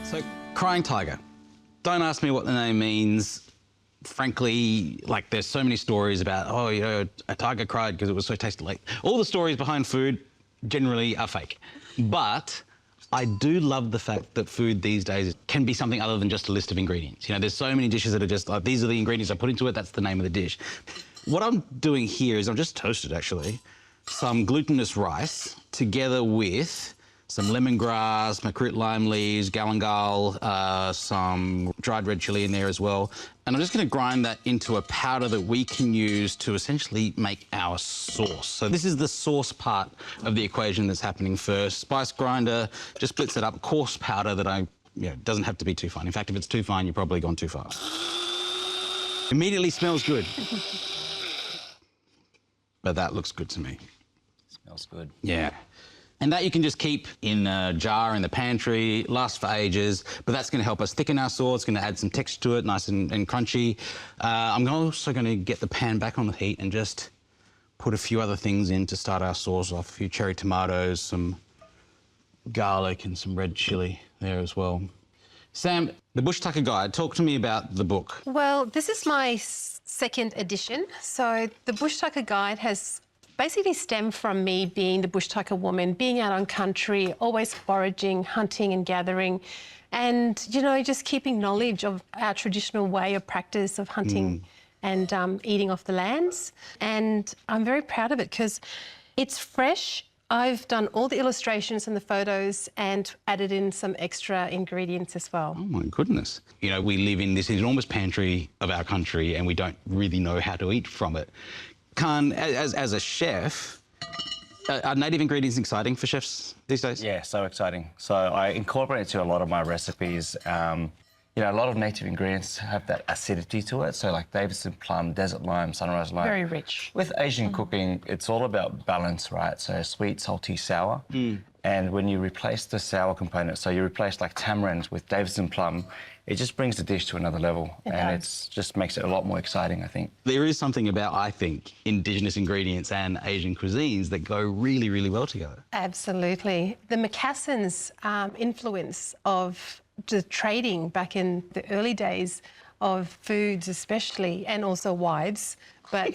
So, crying tiger. Don't ask me what the name means. Frankly, like, there's so many stories about, oh, you know, a tiger cried because it was so tasty. Like, all the stories behind food generally are fake. But I do love the fact that food these days can be something other than just a list of ingredients. You know, there's so many dishes that are just like, these are the ingredients I put into it, that's the name of the dish. What I'm doing here is I've just toasted, actually, some glutinous rice together with some lemongrass, makrut lime leaves, galangal, some dried red chili in there as well. And I'm just going to grind that into a powder that we can use to essentially make our sauce. So this is the sauce part of the equation that's happening first. Spice grinder just splits it up, coarse powder that doesn't have to be too fine. In fact, if it's too fine, you've probably gone too far. Immediately smells good. But that looks good to me. Smells good. Yeah. And that you can just keep in a jar in the pantry, lasts for ages, but that's going to help us thicken our sauce, going to add some texture to it, nice and crunchy. I'm also going to get the pan back on the heat and just put a few other things in to start our sauce off. A few cherry tomatoes, some garlic and some red chili there as well. Sam, the Bush Tucker Guide, talk to me about the book. Well, this is my second edition. So the Bush Tucker Guide has basically stemmed from me being the bush tucker woman, being out on country, always foraging, hunting and gathering, and, you know, just keeping knowledge of our traditional way of practice of hunting and eating off the lands. And I'm very proud of it because it's fresh. I've done all the illustrations and the photos and added in some extra ingredients as well. Oh, my goodness. You know, we live in this enormous pantry of our country and we don't really know how to eat from it. Khanh, as a chef, are native ingredients exciting for chefs these days? Yeah, so exciting. So I incorporate it to a lot of my recipes. You know, a lot of native ingredients have that acidity to it. So like Davidson plum, desert lime, sunrise lime. Very rich. With Asian cooking, it's all about balance, right? So sweet, salty, sour. And when you replace the sour component, so you replace like tamarind with Davidson plum, it just brings the dish to another level. It just makes it a lot more exciting, I think. There is something about, I think, indigenous ingredients and Asian cuisines that go really, really well together. Absolutely. The Macassans' influence of the trading back in the early days of foods especially, and also wives, but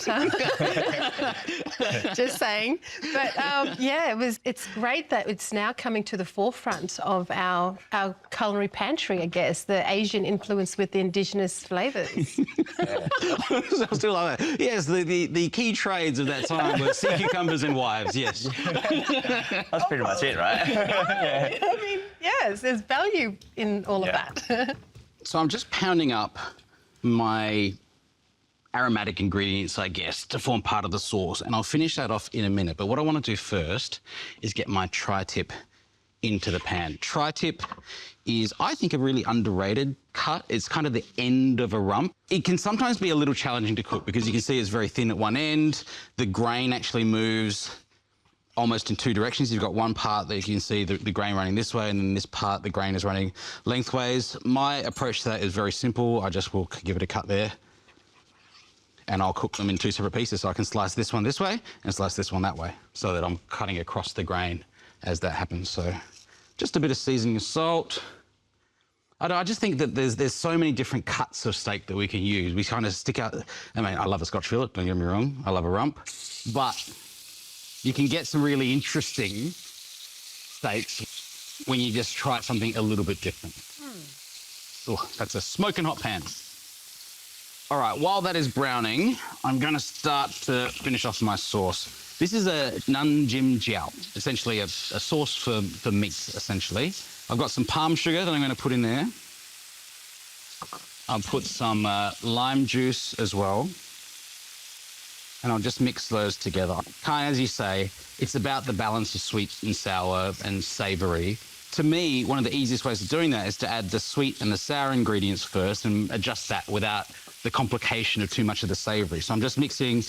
just saying. But yeah, it's great that it's now coming to the forefront of our culinary pantry, I guess, the Asian influence with the indigenous flavours. I still like that. Yes, the key trades of that time were sea cucumbers and wives, yes. That's pretty much it, right? Yeah. I mean, yes, there's value in all of that. So I'm just pounding up my aromatic ingredients, I guess, to form part of the sauce, and I'll finish that off in a minute. But what I want to do first is get my tri-tip into the pan. Tri-tip is, I think, a really underrated cut. It's kind of the end of a rump. It can sometimes be a little challenging to cook because you can see it's very thin at one end. The grain actually moves almost in two directions. You've got one part that you can see the grain running this way, and then this part, the grain is running lengthways. My approach to that is very simple. I just will give it a cut there, and I'll cook them in two separate pieces. So I can slice this one this way and slice this one that way, so that I'm cutting across the grain as that happens. So just a bit of seasoning of salt. I just think that there's so many different cuts of steak that we can use. We kind of stick out. I mean, I love a Scotch fillet, don't get me wrong. I love a rump, but you can get some really interesting steaks when you just try something a little bit different. Oh, that's a smoking hot pan. All right, while that is browning, I'm going to start to finish off my sauce. This is a Nun Jim Jiao, essentially a sauce for meats, essentially. I've got some palm sugar that I'm going to put in there. I'll put some lime juice as well. And I'll just mix those together. Khanh, as you say, it's about the balance of sweet and sour and savoury. To me, one of the easiest ways of doing that is to add the sweet and the sour ingredients first and adjust that without the complication of too much of the savoury. So I'm just mixing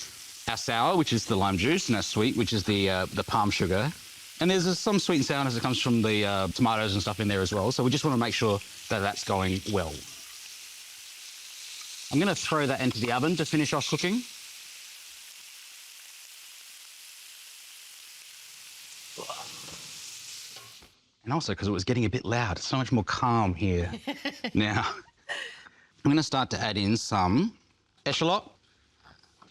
our sour, which is the lime juice, and our sweet, which is the palm sugar. And there's some sweet and sourness that comes from the tomatoes and stuff in there as well. So we just want to make sure that that's going well. I'm going to throw that into the oven to finish off cooking. And also because it was getting a bit loud. It's so much more calm here now. I'm going to start to add in some echalot,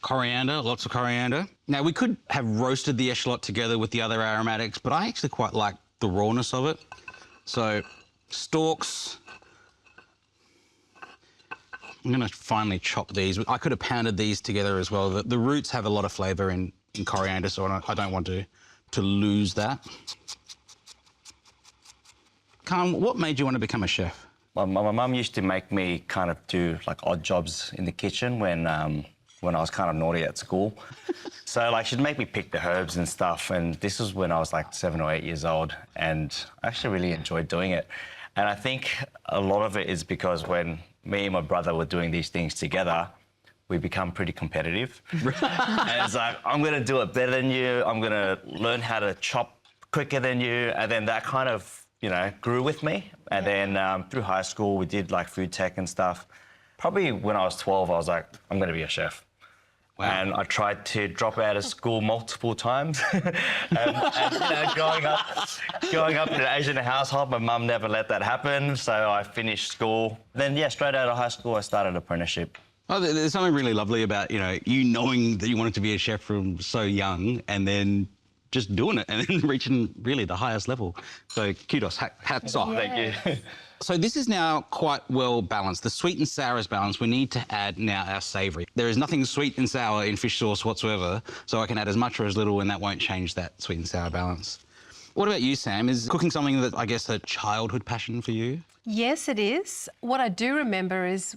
coriander, lots of coriander. Now, we could have roasted the echalot together with the other aromatics, but I actually quite like the rawness of it. So, stalks. I'm going to finely chop these. I could have pounded these together as well. The roots have a lot of flavour in coriander, so I don't want to lose that. Khanh, what made you want to become a chef? My mum used to make me kind of do like odd jobs in the kitchen when I was kind of naughty at school. So like she'd make me pick the herbs and stuff, and this was when I was like 7 or 8 years old, and I actually really enjoyed doing it. And I think a lot of it is because when me and my brother were doing these things together, we become pretty competitive. And it's like, I'm going to do it better than you, I'm going to learn how to chop quicker than you, and then that kind of, you know, grew with me. And then through high school, we did like food tech and stuff. Probably when I was 12, I was like, I'm going to be a chef. Wow. And I tried to drop out of school multiple times. and you know, growing up in an Asian household, my mum never let that happen. So I finished school. Then, yeah, straight out of high school, I started an apprenticeship. Oh, there's something really lovely about, you knowing that you wanted to be a chef from so young and then just doing it and then reaching really the highest level. So kudos, hats off. Thank you. So this is now quite well balanced. The sweet and sour is balanced. We need to add now our savoury. There is nothing sweet and sour in fish sauce whatsoever, so I can add as much or as little and that won't change that sweet and sour balance. What about you, Sam? Is cooking something that, I guess, a childhood passion for you? Yes, it is. What I do remember is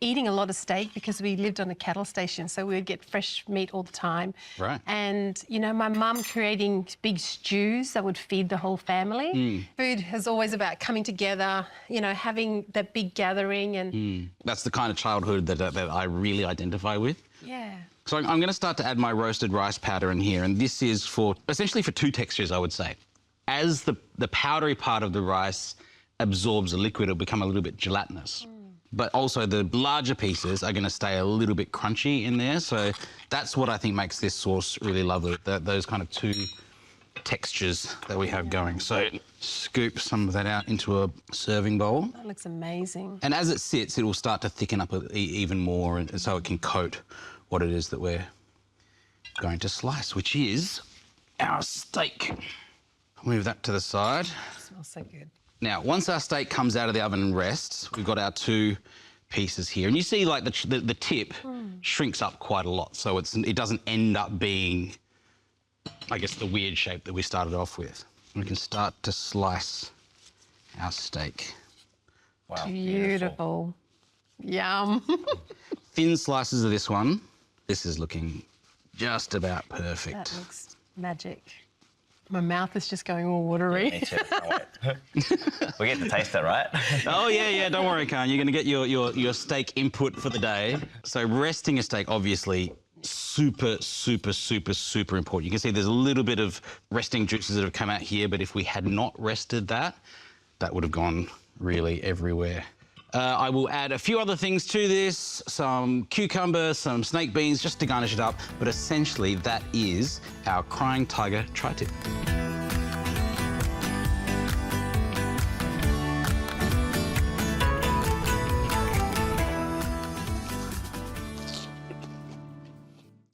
eating a lot of steak because we lived on a cattle station, so we would get fresh meat all the time. Right. And, my mum creating big stews that would feed the whole family. Food is always about coming together, having that big gathering and... That's the kind of childhood that I really identify with. Yeah. So I'm going to start to add my roasted rice powder in here, and this is essentially for two textures, I would say. As the powdery part of the rice absorbs the liquid, it'll become a little bit gelatinous. But also the larger pieces are going to stay a little bit crunchy in there. So that's what I think makes this sauce really lovely, those kind of two textures that we have going. So scoop some of that out into a serving bowl. That looks amazing. And as it sits, it will start to thicken up even more, and so it can coat what it is that we're going to slice, which is our steak. Move that to the side. It smells so good. Now, once our steak comes out of the oven and rests, we've got our two pieces here. And you see, like, the tip shrinks up quite a lot, so it doesn't end up being, I guess, the weird shape that we started off with. We can start to slice our steak. Wow, Beautiful. Yum. Thin slices of this one. This is looking just about perfect. That looks magic. My mouth is just going all watery. Me too. Can't wait. We get to taste it, right? Oh, yeah, don't worry, Khanh. You're going to get your steak input for the day. So resting a steak, obviously, super, super, super, super important. You can see there's a little bit of resting juices that have come out here, but if we had not rested that would have gone really everywhere. I will add a few other things to this, some cucumber, some snake beans, just to garnish it up. But essentially, that is our Crying Tiger tri-tip.